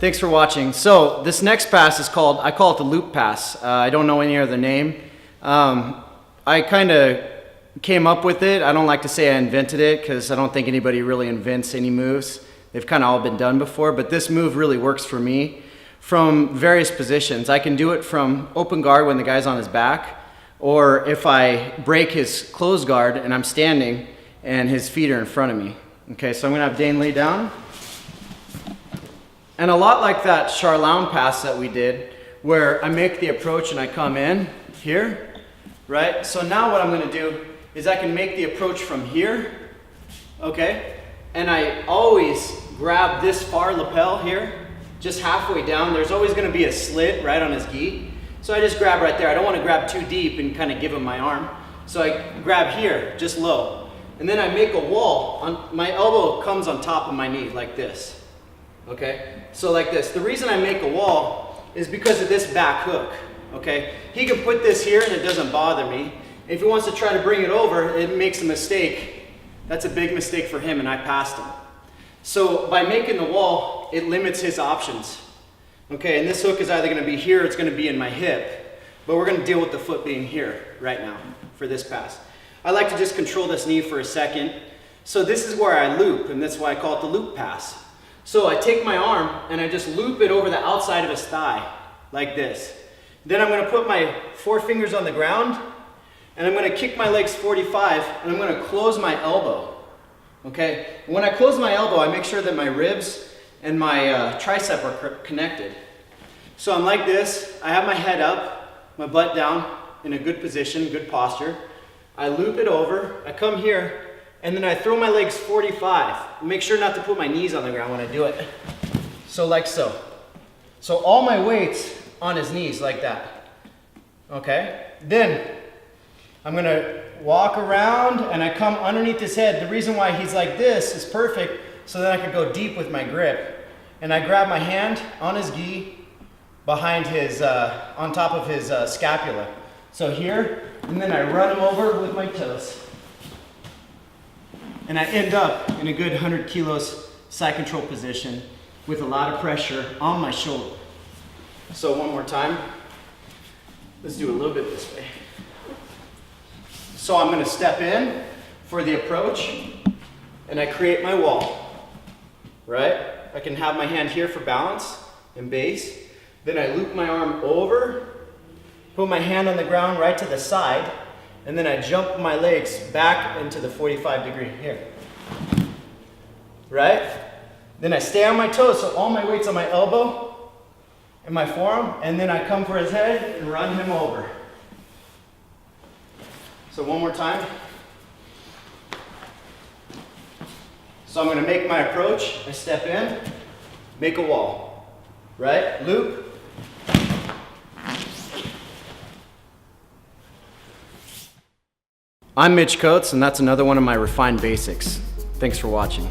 Thanks for watching. So this next pass is called, I call it the loop pass. I don't know any other name. I kind of came up with it. I don't like to say I invented it because I don't think anybody really invents any moves. They've kind of all been done before, but this move really works for me from various positions. I can do it from open guard when the guy's on his back, or if I break his closed guard and I'm standing and his feet are in front of me. Okay, so I'm gonna have Dane lay down. And a lot like that Charloun pass that we did, where I make the approach and I come in here, right? So now what I'm gonna do is I can make the approach from here, okay? And I always grab this far lapel here, just halfway down. There's always gonna be a slit right on his gi. So I just grab right there. I don't wanna grab too deep and kind of give him my arm. So I grab here, just low. And then I make a wall. My elbow comes on top of my knee like this, okay? So like this. The reason I make a wall is because of this back hook, okay? He can put this here and it doesn't bother me. If he wants to try to bring it over, it makes a mistake. That's a big mistake for him and I passed him. So by making the wall, it limits his options. Okay, and this hook is either gonna be here or it's gonna be in my hip, but we're gonna deal with the foot being here right now for this pass. I like to just control this knee for a second. So this is where I loop, and that's why I call it the loop pass. So I take my arm and I just loop it over the outside of his thigh, like this. Then I'm gonna put my 4 fingers on the ground, and I'm gonna kick my legs 45, and I'm gonna close my elbow, okay? When I close my elbow, I make sure that my ribs and my tricep are connected. So I'm like this, I have my head up, my butt down in a good position, good posture. I loop it over, I come here, and then I throw my legs 45. Make sure not to put my knees on the ground when I do it. So like so. So all my weight's on his knees like that, okay? Then I'm gonna walk around and I come underneath his head. The reason why he's like this is perfect so that I could go deep with my grip. And I grab my hand on his gi behind his, on top of his scapula. So here, and then I run him over with my toes. And I end up in a good 100 kilos side control position with a lot of pressure on my shoulder. So one more time. Let's do a little bit this way. So I'm gonna step in for the approach and I create my wall, right? I can have my hand here for balance and base. Then I loop my arm over, put my hand on the ground right to the side, and then I jump my legs back into the 45-degree here, right? Then I stay on my toes, so all my weight's on my elbow and my forearm, and then I come for his head and run him over. So one more time. So I'm gonna make my approach, I step in, make a wall, right? Loop. I'm Mitch Coates, and that's another one of my refined basics. Thanks for watching.